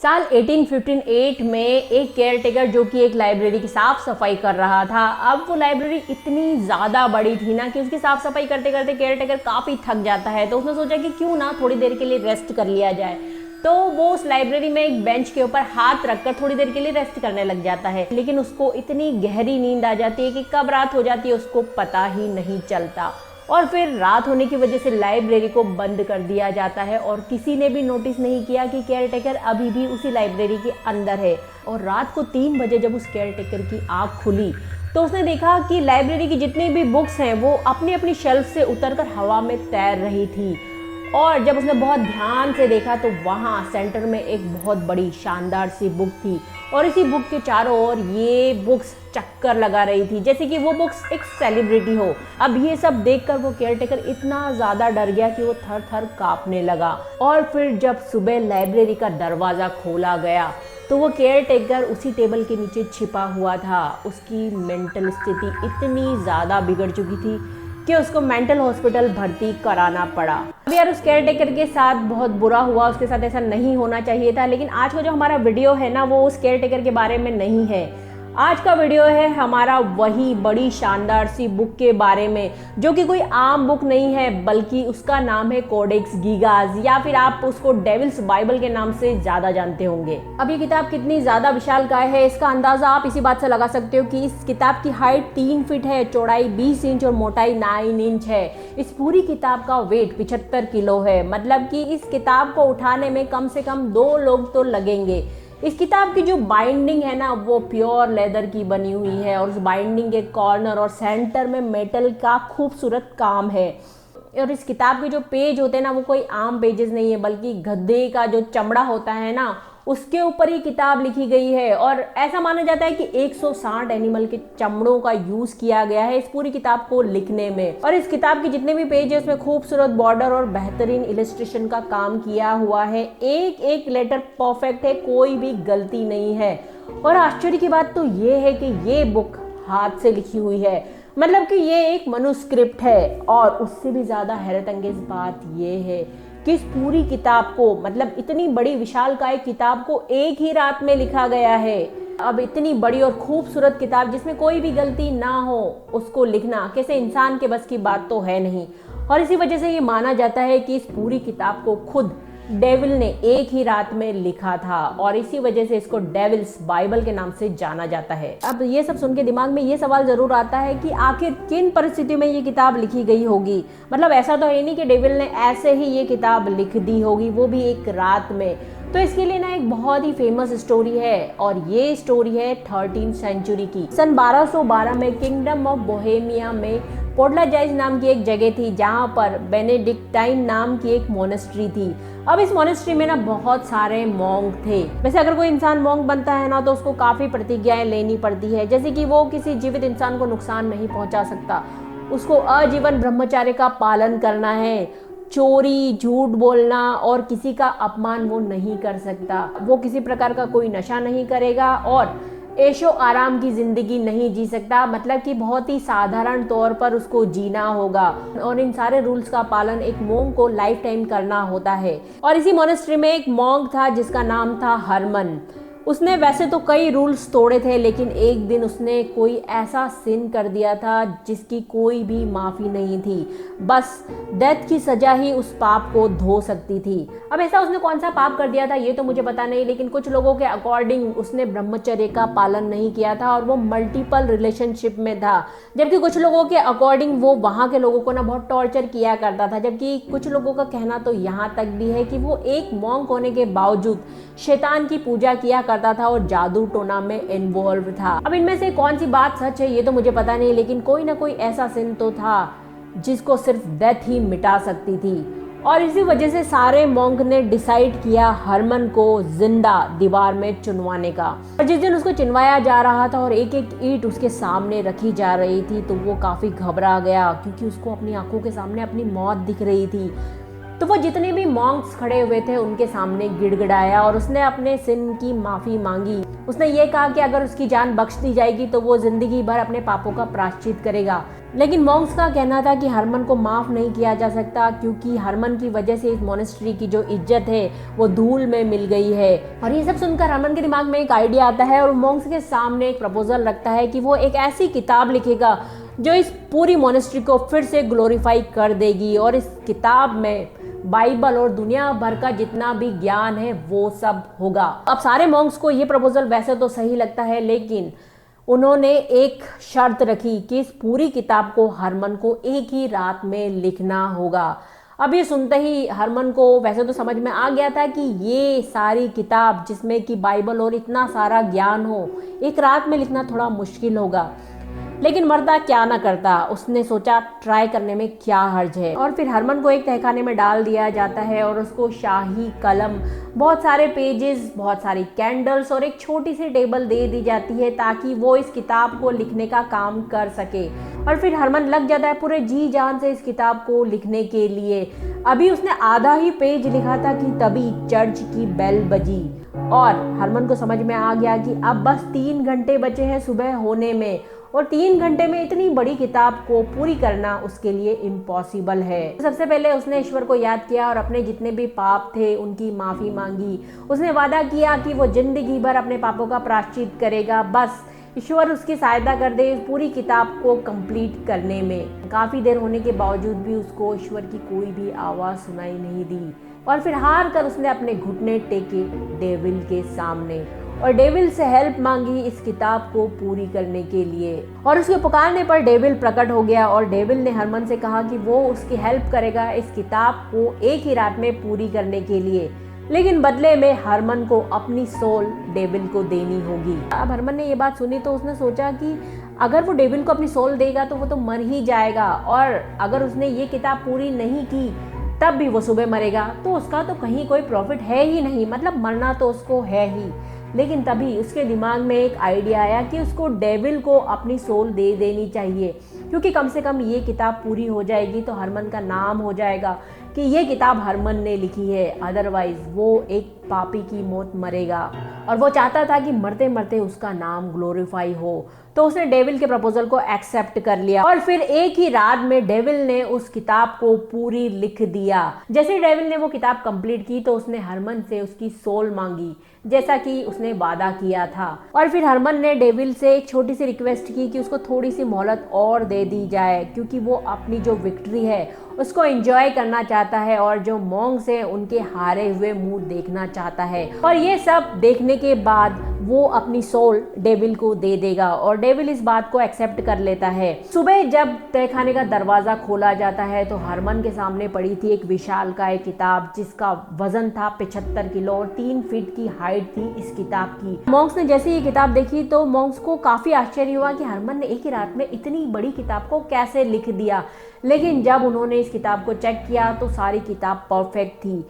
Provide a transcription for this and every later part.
साल 1858 में एक केयरटेकर जो कि एक लाइब्रेरी की साफ सफाई कर रहा था। अब वो लाइब्रेरी इतनी ज़्यादा बड़ी थी ना कि उसकी साफ सफाई करते करते केयरटेकर काफ़ी थक जाता है। तो उसने सोचा कि क्यों ना थोड़ी देर के लिए रेस्ट कर लिया जाए। तो वो उस लाइब्रेरी में एक बेंच के ऊपर हाथ रखकर थोड़ी देर के लिए रेस्ट करने लग जाता है, लेकिन उसको इतनी गहरी नींद आ जाती है कि कब रात हो जाती है उसको पता ही नहीं चलता। और फिर रात होने की वजह से लाइब्रेरी को बंद कर दिया जाता है और किसी ने भी नोटिस नहीं किया कि केयरटेकर अभी भी उसी लाइब्रेरी के अंदर है। और रात को 3 बजे जब उस केयरटेकर की आँख खुली तो उसने देखा कि लाइब्रेरी की जितनी भी बुक्स हैं वो अपनी अपनी शेल्फ से उतरकर हवा में तैर रही थी। और जब उसने बहुत ध्यान से देखा तो वहाँ सेंटर में एक बहुत बड़ी शानदार सी बुक थी और इसी बुक के चारों ओर ये बुक्स चक्कर लगा रही थी जैसे कि वो बुक्स एक सेलिब्रिटी हो। अब ये सब देखकर वो केयरटेकर इतना ज़्यादा डर गया कि वो थर थर काँपने लगा। और फिर जब सुबह लाइब्रेरी का दरवाज़ा खोला गया तो वो केयरटेकर उसी टेबल के नीचे छिपा हुआ था। उसकी मेंटल स्थिति इतनी ज़्यादा बिगड़ चुकी थी कि उसको मेंटल हॉस्पिटल भर्ती कराना पड़ा। अब यार उस केयरटेकर के साथ बहुत बुरा हुआ, उसके साथ ऐसा नहीं होना चाहिए था। लेकिन आज का जो हमारा वीडियो है ना वो उस केयरटेकर के बारे में नहीं है। आज का वीडियो है हमारा वही बड़ी शानदार सी बुक के बारे में जो कि कोई आम बुक नहीं है, बल्कि उसका नाम है कोडेक्स गीगास, या फिर आप उसको डेविल्स बाइबल के नाम से ज़्यादा जानते होंगे। अब ये किताब कितनी ज़्यादा विशालकाय है इसका अंदाज़ा आप इसी बात से लगा सकते हो कि इस किताब की हाइट 3 फीट है, चौड़ाई 20 इंच और मोटाई 9 इंच है। इस पूरी किताब का वेट 75 किलो है, मतलब कि इस किताब को उठाने में कम से कम 2 लोग तो लगेंगे। इस किताब की जो बाइंडिंग है ना वो प्योर लेदर की बनी हुई है और उस बाइंडिंग के कॉर्नर और सेंटर में मेटल का खूबसूरत काम है। और इस किताब के जो पेज होते हैं ना वो कोई आम पेजेस नहीं है, बल्कि गधे का जो चमड़ा होता है ना उसके ऊपर ही किताब लिखी गई है। और ऐसा माना जाता है कि 160 एनिमल के चमड़ों का यूज किया गया है इस पूरी किताब को लिखने में। और इस किताब के जितने भी पेज है उसमें खूबसूरत बॉर्डर और बेहतरीन इलस्ट्रेशन का काम किया हुआ है। एक एक लेटर परफेक्ट है, कोई भी गलती नहीं है। और आश्चर्य की बात तो ये है कि ये बुक हाथ से लिखी हुई है, मतलब कि ये एक मनुस्क्रिप्ट है। और उससे भी ज़्यादा हैरत अंगेज बात ये है कि इस पूरी किताब को, मतलब इतनी बड़ी विशालकाय किताब को एक ही रात में लिखा गया है। अब इतनी बड़ी और खूबसूरत किताब जिसमें कोई भी गलती ना हो उसको लिखना कैसे इंसान के बस की बात तो है नहीं। और इसी वजह से ये माना जाता है कि इस पूरी किताब को खुद डेविल ने एक ही रात में लिखा था और इसी वजह से इसको डेविल्स बाइबल के नाम से जाना जाता है। अब ये सब सुन के दिमाग में ये सवाल जरूर आता है कि आखिर किन परिस्थितियों में ये किताब लिखी गई होगी। मतलब ऐसा तो है नहीं कि डेविल ने ऐसे ही ये किताब लिख दी होगी, वो भी एक रात में। तो इसके लिए ना एक बहुत ही फेमस स्टोरी है और ये स्टोरी है 13th सेंचुरी की। सन 1212 में किंगडम ऑफ बोहेमिया में पोर्टलाजाइज नाम की एक जगह थी जहाँ पर बेनेडिक्टाइन नाम की एक मोनेस्ट्री थी। अब इस मोनेस्ट्री में ना बहुत सारे मॉन्क थे। वैसे अगर कोई इंसान मॉन्क बनता है ना तो उसको काफ़ी प्रतिज्ञाएं लेनी पड़ती है, जैसे कि वो किसी जीवित इंसान को नुकसान नहीं पहुंचा सकता, उसको आजीवन ब्रह्मचर्य का पालन करना है, चोरी, झूठ बोलना और किसी का अपमान वो नहीं कर सकता, वो किसी प्रकार का कोई नशा नहीं करेगा और ऐशो आराम की जिंदगी नहीं जी सकता। मतलब कि बहुत ही साधारण तौर पर उसको जीना होगा और इन सारे रूल्स का पालन एक मॉन्क को लाइफ टाइम करना होता है। और इसी मोनेस्ट्री में एक मॉन्क था जिसका नाम था हरमन। उसने वैसे तो कई रूल्स तोड़े थे, लेकिन एक दिन उसने कोई ऐसा सिन कर दिया था जिसकी कोई भी माफ़ी नहीं थी। बस डेथ की सज़ा ही उस पाप को धो सकती थी। अब ऐसा उसने कौन सा पाप कर दिया था ये तो मुझे पता नहीं, लेकिन कुछ लोगों के अकॉर्डिंग उसने ब्रह्मचर्य का पालन नहीं किया था और वो मल्टीपल रिलेशनशिप में था। जबकि कुछ लोगों के अकॉर्डिंग वो वहाँ के लोगों को ना बहुत टॉर्चर किया करता था। जबकि कुछ लोगों का कहना तो यहाँ तक भी है कि वो एक मॉन्क होने के बावजूद शैतान की पूजा किया करता था और जादू टोना में इन्वॉल्व था। अब इनमें से कौन सी बात सच है ये तो मुझे पता नहीं, लेकिन कोई ना कोई ऐसा सिन तो था जिसको सिर्फ डेथ ही मिटा सकती थी। और इसी वजह से सारे मॉन्क ने डिसाइड किया हरमन को जिंदा दीवार में चुनवाने का। और जिस दिन उसको चुनवाया जा रहा था और एक एक ईंट उसके सामने रखी जा रही थी तो वो काफ़ी घबरा गया, क्योंकि उसको अपनी आंखों के सामने अपनी मौत दिख रही थी। तो वो जितने भी मॉन्क्स खड़े हुए थे उनके सामने गिड़गिड़ाया और उसने अपने सिन की माफी मांगी। उसने ये कहा कि अगर उसकी जान बख्श दी जाएगी तो वो जिंदगी भर अपने पापों का प्रायश्चित करेगा। लेकिन मॉन्क्स का कहना था कि हरमन को माफ नहीं किया जा सकता, क्योंकि हरमन की वजह से इस मोनेस्ट्री की जो इज्जत है वो धूल में मिल गई है। और ये सब सुनकर हरमन के दिमाग में एक आइडिया आता है और मॉन्क्स के सामने एक प्रपोजल रखता है कि वो एक ऐसी किताब लिखेगा जो इस पूरी मोनेस्ट्री को फिर से ग्लोरीफाई कर देगी, और इस किताब में बाइबल और दुनिया भर का जितना भी ज्ञान है वो सब होगा। अब सारे मॉन्क्स को ये प्रपोजल वैसे तो सही लगता है, लेकिन उन्होंने एक शर्त रखी कि इस पूरी किताब को हरमन को एक ही रात में लिखना होगा। अब ये सुनते ही हरमन को वैसे तो समझ में आ गया था कि ये सारी किताब जिसमें कि बाइबल और इतना सारा ज्ञान हो, एक रात में लिखना थोड़ा मुश्किल होगा, लेकिन मरता क्या ना करता। उसने सोचा ट्राई करने में क्या हर्ज है। और फिर हरमन को एक तहखाने में डाल दिया जाता है और उसको शाही कलम, बहुत सारे पेजेस, बहुत सारी कैंडल्स और एक छोटी सी टेबल दे दी जाती है ताकि वो इस किताब को लिखने का काम कर सके। और फिर हरमन लग जाता है पूरे जी जान से इस किताब को लिखने के लिए। अभी उसने आधा ही पेज लिखा था कि तभी चर्च की बेल बजी और हरमन को समझ में आ गया कि अब बस 3 घंटे बचे हैं सुबह होने में, और 3 घंटे में इतनी बड़ी किताब को पूरी करना उसके लिए इम्पॉसिबल है। सबसे पहले उसने ईश्वर को याद किया और अपने जितने भी पाप थे उनकी माफी मांगी। उसने वादा किया कि वो जिंदगी भर अपने पापों का प्रायश्चित करेगा, बस ईश्वर उसकी सहायता कर दे इस पूरी किताब को कंप्लीट करने में। काफी देर होने के बावजूद भी उसको ईश्वर की कोई भी आवाज सुनाई नहीं दी, और फिर हार कर उसने अपने घुटने टेके डेविल के सामने और डेविल से हेल्प मांगी इस किताब को पूरी करने के लिए। और उसके पुकारने पर डेविल प्रकट हो गया और डेविल ने हरमन से कहा कि वो उसकी हेल्प करेगा इस किताब को एक ही रात में पूरी करने के लिए, लेकिन बदले में हरमन को अपनी सोल डेविल को देनी होगी। अब हरमन ने ये बात सुनी तो उसने सोचा कि अगर वो डेविल को अपनी सोल देगा तो वो तो मर ही जाएगा, और अगर उसने ये किताब पूरी नहीं की तब भी वो सुबह मरेगा, तो उसका तो कहीं कोई प्रॉफिट है ही नहीं, मतलब मरना तो उसको है ही। लेकिन तभी उसके दिमाग में एक आइडिया आया कि उसको डेविल को अपनी सोल दे देनी चाहिए, क्योंकि कम से कम ये किताब पूरी हो जाएगी तो हरमन का नाम हो जाएगा कि ये किताब हरमन ने लिखी है, अदरवाइज वो एक पापी की मौत मरेगा। और वो चाहता था कि मरते मरते उसका नाम ग्लोरीफाई हो, तो उसने डेविल के प्रपोजल को एक्सेप्ट कर लिया और फिर एक ही रात में डेविल ने उस किताब को पूरी लिख दिया। जैसे डेविल ने वो किताब कंप्लीट की तो उसने हरमन से उसकी सोल मांगी, जैसा कि उसने वादा किया था। और फिर हरमन ने डेविल से एक छोटी सी रिक्वेस्ट की कि उसको थोड़ी सी मोहलत और दे दी जाए, क्योंकि वो अपनी जो विक्ट्री है उसको एंजॉय करना चाहता है और जो मॉन्क्स हैं उनके हारे हुए मुंह देखना चाहता है। और ये सब देखने के बाद वो अपनी सोल डेविल को दे देगा और डेविल इस बात को एक्सेप्ट कर लेता है। सुबह जब तहखाने का दरवाजा खोला जाता है तो हरमन के सामने पड़ी थी एक विशालकाय किताब जिसका वजन था 75 किलो और 3 फीट की हाइट थी इस किताब की। मॉन्क्स ने जैसे ये किताब देखी तो मॉन्क्स को काफी आश्चर्य हुआ कि हरमन ने एक ही रात में इतनी बड़ी किताब को कैसे लिख दिया। लेकिन जब उन्होंने इस किताब को चेक किया तो सारी किताब परफेक्ट थी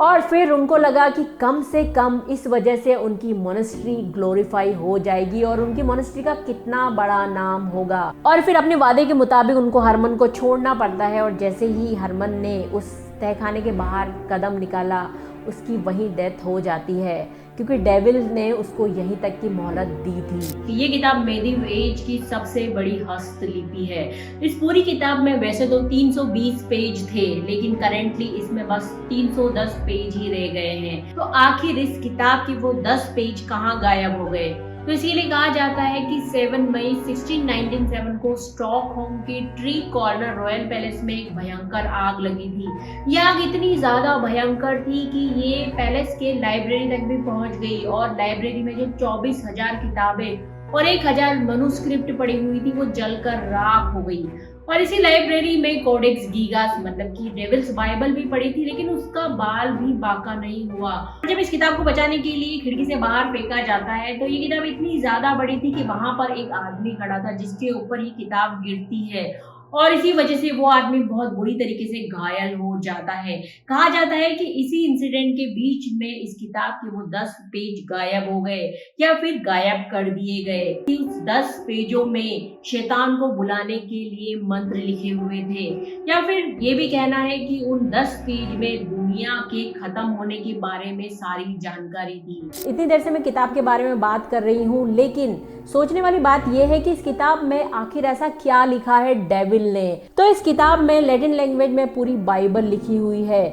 और फिर उनको लगा कि कम से कम इस वजह से उनकी मोनेस्ट्री ग्लोरीफाई हो जाएगी और उनकी मोनेस्ट्री का कितना बड़ा नाम होगा। और फिर अपने वादे के मुताबिक उनको हरमन को छोड़ना पड़ता है और जैसे ही हरमन ने उस तहखाने के बाहर कदम निकाला उसकी वहीं डेथ हो जाती है, क्योंकि डेविल ने उसको यहीं तक की मोहलत दी थी। ये किताब मेडिव एज की सबसे बड़ी हस्तलिपि है। इस पूरी किताब में वैसे तो 320 पेज थे, लेकिन करेंटली इसमें बस 310 पेज ही रह गए हैं। तो आखिर इस किताब के वो 10 पेज कहाँ गायब हो गए? तो इसीलिए कहा जाता है कि 7 मई 1697 को स्टॉकहोम के ट्री कॉर्नर रॉयल पैलेस में एक भयंकर आग लगी थी। यह आग इतनी ज्यादा भयंकर थी कि ये पैलेस के लाइब्रेरी तक भी पहुंच गई और लाइब्रेरी में जो 24,000 किताबें और 1,000 मनुस्क्रिप्ट पड़ी हुई थी वो जलकर राख हो गई। और इसी लाइब्रेरी में कोडेक्स गीगास मतलब कि डेविल्स बाइबल भी पड़ी थी, लेकिन उसका बाल भी बाका नहीं हुआ। जब इस किताब को बचाने के लिए खिड़की से बाहर फेंका जाता है तो ये किताब इतनी ज्यादा बड़ी थी कि वहां पर एक आदमी खड़ा था जिसके ऊपर ये किताब गिरती है और इसी वजह से वो आदमी बहुत बुरी तरीके से घायल हो जाता है। कहा जाता है कि इसी इंसिडेंट के बीच में इस किताब के वो 10 पेज गायब हो गए या फिर गायब कर दिए गए। उस 10 पेजों में शैतान को बुलाने के लिए मंत्र लिखे हुए थे, या फिर ये भी कहना है कि उन 10 पेज में दुनिया के खत्म होने के बारे में सारी जानकारी थी। इतनी देर से मैं किताब के बारे में बात कर रही हूँ, लेकिन सोचने वाली बात यह है कि इस किताब में आखिर ऐसा क्या लिखा है डेविल ने। तो इस किताब में लैटिन लैंग्वेज में पूरी बाइबल लिखी हुई है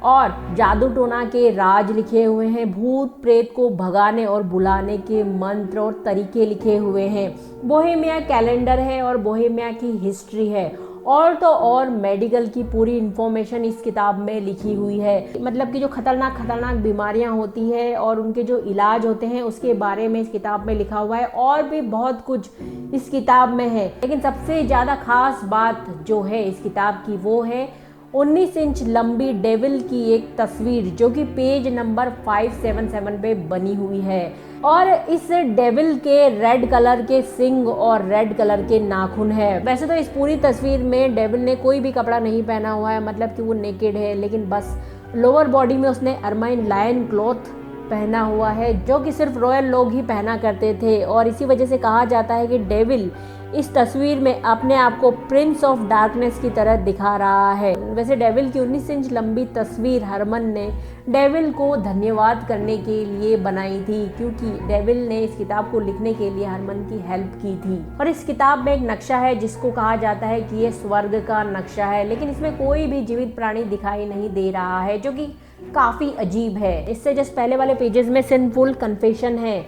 और जादू टोना के राज लिखे हुए हैं, भूत प्रेत को भगाने और बुलाने के मंत्र और तरीके लिखे हुए हैं, बोहेमिया कैलेंडर है और बोहेमिया की हिस्ट्री है, और तो और मेडिकल की पूरी इन्फॉर्मेशन इस किताब में लिखी हुई है। मतलब कि जो खतरनाक बीमारियां होती है और उनके जो इलाज होते हैं उसके बारे में इस किताब में लिखा हुआ है, और भी बहुत कुछ इस किताब में है। लेकिन सबसे ज़्यादा खास बात जो है इस किताब की वो है 19 इंच लंबी डेविल की एक तस्वीर जो कि पेज नंबर 577 पे बनी हुई है। और इस डेविल के रेड कलर के सिंग और रेड कलर के नाखून है। वैसे तो इस पूरी तस्वीर में डेविल ने कोई भी कपड़ा नहीं पहना हुआ है, मतलब कि वो नेकेड है, लेकिन बस लोअर बॉडी में उसने अरमाइन लायन क्लॉथ पहना हुआ है जो कि सिर्फ रॉयल लोग ही पहना करते थे। और इसी वजह से कहा जाता है कि डेविल इस तस्वीर में अपने आप को प्रिंस ऑफ डार्कनेस की तरह दिखा रहा है। वैसे डेविल की 19 इंच लंबी तस्वीर हरमन ने डेविल को धन्यवाद करने के लिए बनाई थी, क्योंकि डेविल ने इस किताब को लिखने के लिए हरमन की हेल्प की थी। और इस किताब में एक नक्शा है जिसको कहा जाता है कि ये स्वर्ग का नक्शा है, लेकिन इसमें कोई भी जीवित प्राणी दिखाई नहीं दे रहा है, जो कि काफ़ी अजीब है। इससे जस्ट पहले वाले पेजेस में सिनफुल कन्फेशन है।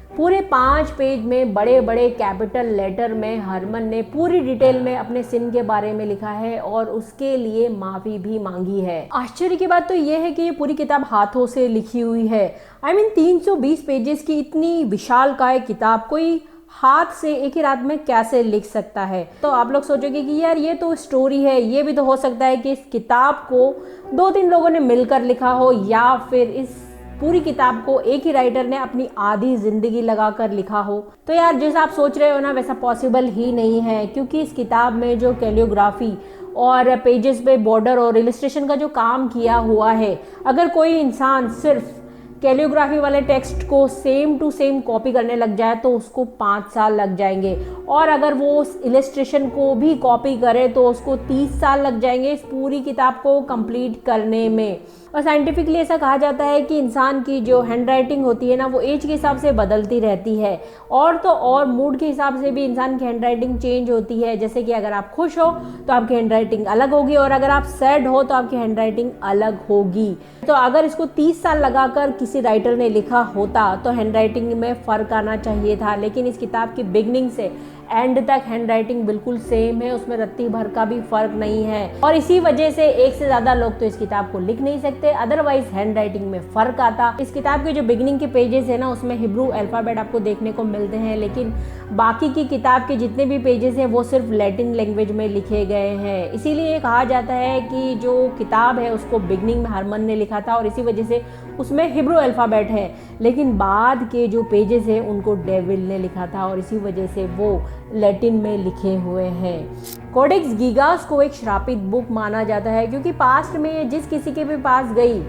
पूरे 5 पेज में बड़े बड़े कैपिटल लेटर में हरमन ने पूरी डिटेल में अपने सिन के बारे में लिखा है और उसके लिए माफ़ी भी मांगी है। आश्चर्य की बात तो ये है कि ये पूरी किताब हाथों से लिखी हुई है। I mean 320 पेजेस की इतनी विशालकाय किताब कोई हाथ से एक ही रात में कैसे लिख सकता है। तो आप लोग सोचोगे कि यार ये तो स्टोरी है, ये भी तो हो सकता है कि इस किताब को 2-3 लोगों ने मिलकर लिखा हो, या फिर इस पूरी किताब को एक ही राइटर ने अपनी आधी जिंदगी लगाकर लिखा हो। तो यार जैसा आप सोच रहे हो ना, वैसा पॉसिबल ही नहीं है, क्योंकि इस किताब में जो कैलियोग्राफी और पेजेस पे बॉर्डर और इलस्ट्रेशन का जो काम किया हुआ है, अगर कोई इंसान सिर्फ कैलियोग्राफी वाले टेक्स्ट को सेम टू सेम कॉपी करने लग जाए तो उसको 5 साल लग जाएंगे, और अगर वो उस इलस्ट्रेशन को भी कॉपी करे तो उसको 30 साल लग जाएंगे इस पूरी किताब को कंप्लीट करने में। और साइंटिफिकली ऐसा कहा जाता है कि इंसान की जो हैंड राइटिंग होती है ना, वो एज के हिसाब से बदलती रहती है, और तो और मूड के हिसाब से भी इंसान की हैंड राइटिंग चेंज होती है। जैसे कि अगर आप खुश हो तो आपकी हैंड राइटिंग अलग होगी, और अगर आप सैड हो तो आपकी हैंड राइटिंग अलग होगी। तो अगर इसको 30 साल लगाकर किसी राइटर ने लिखा होता तो हैंड राइटिंग में फ़र्क आना चाहिए था, लेकिन इस किताब की बिगनिंग से एंड तक हैंड राइटिंग बिल्कुल सेम है, उसमें रत्ती भर का भी फर्क नहीं है। और इसी वजह से एक से ज़्यादा लोग तो इस किताब को लिख नहीं सकते, अदरवाइज हैंड राइटिंग में फ़र्क आता। इस किताब के जो बिगनिंग के पेजेस है ना, उसमें हिब्रू अल्फ़ाबेट आपको देखने को मिलते हैं, लेकिन बाकी की किताब के जितने भी पेजेस हैं वो सिर्फ लैटिन लैंग्वेज में लिखे गए हैं। इसीलिए कहा जाता है कि जो किताब है उसको बिगनिंग में हरमन ने लिखा था, और इसी वजह से उसमें हिब्रू अल्फ़ाबेट है, लेकिन बाद के जो पेजेस हैं उनको डेविल ने लिखा था, और इसी वजह से वो लैटिन में लिखे हुए हैं। कोडेक्स गीगास को एक श्रापित बुक माना जाता है, क्योंकि पास्ट में जिस किसी के भी पास गई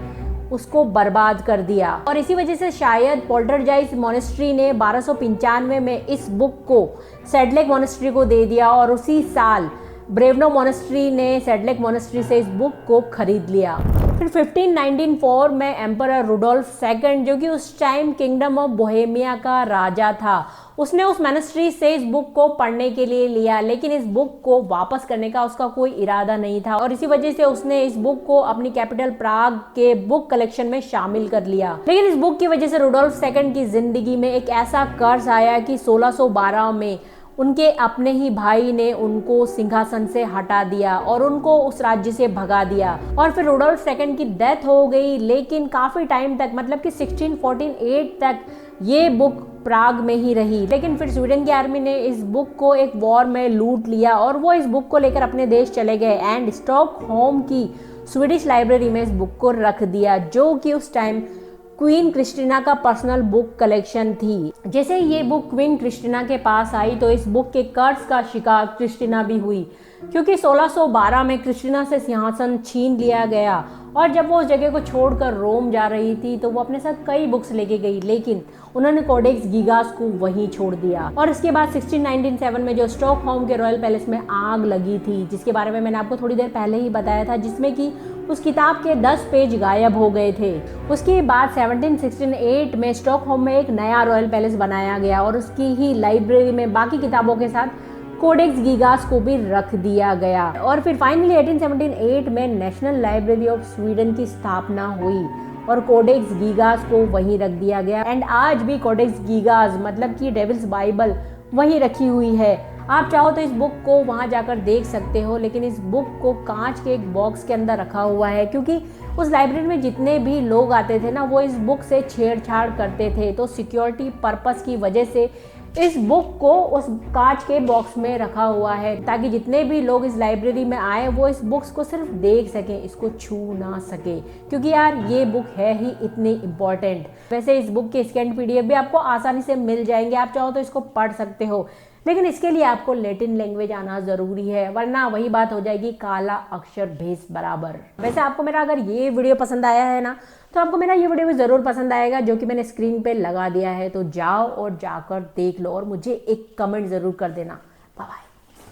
उसको बर्बाद कर दिया, और इसी वजह से शायद पोल्टरजाइस्ट मोनेस्ट्री ने 1295 में इस बुक को सैडलेक मोनेस्ट्री को दे दिया, और उसी साल ब्रेवनो मोनेस्ट्री ने सैडलेक मोनेस्ट्री से इस बुक को खरीद लिया। फिर 1594 में एम्परर रुडोल्फ II, जो कि उस टाइम किंगडम ऑफ बोहेमिया का राजा था, उसने उस मोनेस्ट्री से इस बुक को पढ़ने के लिए लिया, लेकिन इस बुक को वापस करने का उसका कोई इरादा नहीं था, और इसी वजह से उसने इस बुक को अपनी कैपिटल प्राग के बुक कलेक्शन में शामिल कर लिया। लेकिन इस बुक की वजह से रुडोल्फ II की जिंदगी में एक ऐसा कर्ज आया कि 1612 में उनके अपने ही भाई ने उनको सिंहासन से हटा दिया और उनको उस राज्य से भगा दिया, और फिर रुडोल्फ II की डेथ हो गई। लेकिन काफ़ी टाइम तक, मतलब कि 1648 तक ये बुक प्राग में ही रही। लेकिन फिर स्वीडन की आर्मी ने इस बुक को एक वॉर में लूट लिया, और वो इस बुक को लेकर अपने देश चले गए, एंड स्टॉकहोम की स्वीडिश लाइब्रेरी में इस बुक को रख दिया, जो कि उस टाइम क्वीन क्रिस्टीना का पर्सनल बुक कलेक्शन थी। जैसे ये बुक क्वीन क्रिस्टीना के पास आई तो इस बुक के कर्ज का शिकार क्रिस्टीना भी हुई, क्योंकि 1612 में क्रिस्टीना से सिंहासन छीन लिया गया और जब वो उस जगह को छोड़कर रोम जा रही थी तो वो अपने साथ कई बुक्स लेके गई, लेकिन उन्होंने कोडेक्स गीगास को वहीं छोड़ दिया। और इसके बाद 1697 में जो स्टॉकहोम के रॉयल पैलेस में आग लगी थी, जिसके बारे में मैंने आपको थोड़ी देर पहले ही बताया था, जिसमें कि उस किताब के 10 पेज गायब हो गए थे। उसके बाद 1768 में स्टॉकहोम में एक नया रॉयल पैलेस बनाया गया और उसकी ही लाइब्रेरी में बाकी किताबों के साथ कोडेक्स गीगास को भी रख दिया गया। और फिर फाइनली 1878 में नेशनल लाइब्रेरी ऑफ स्वीडन की स्थापना हुई और कोडेक्स गीगास को वहीं रख दिया गया। एंड आज भी कोडेक्स गीगास मतलब कि डेविल्स बाइबल वहीं रखी हुई है। आप चाहो तो इस बुक को वहां जाकर देख सकते हो, लेकिन इस बुक को कांच के एक बॉक्स के अंदर रखा हुआ है, क्योंकि उस लाइब्रेरी में जितने भी लोग आते थे ना, वो इस बुक से छेड़छाड़ करते थे। तो सिक्योरिटी पर्पस की वजह से इस बुक को उस कांच के बॉक्स में रखा हुआ है, ताकि जितने भी लोग इस लाइब्रेरी में आए वो इस बुक्स को सिर्फ देख सकें, इसको छू ना सके, क्योंकि यार ये बुक है ही इतनी इम्पोर्टेंट। वैसे इस बुक के स्कैन PDF भी आपको आसानी से मिल जाएंगे, आप चाहो तो इसको पढ़ सकते हो, लेकिन इसके लिए आपको लैटिन लैंग्वेज आना ज़रूरी है, वरना वही बात हो जाएगी काला अक्षर भेस बराबर। वैसे आपको मेरा अगर ये वीडियो पसंद आया है ना, तो आपको मेरा ये वीडियो भी ज़रूर पसंद आएगा, जो कि मैंने स्क्रीन पे लगा दिया है। तो जाओ और जाकर देख लो और मुझे एक कमेंट ज़रूर कर देना। Bye bye.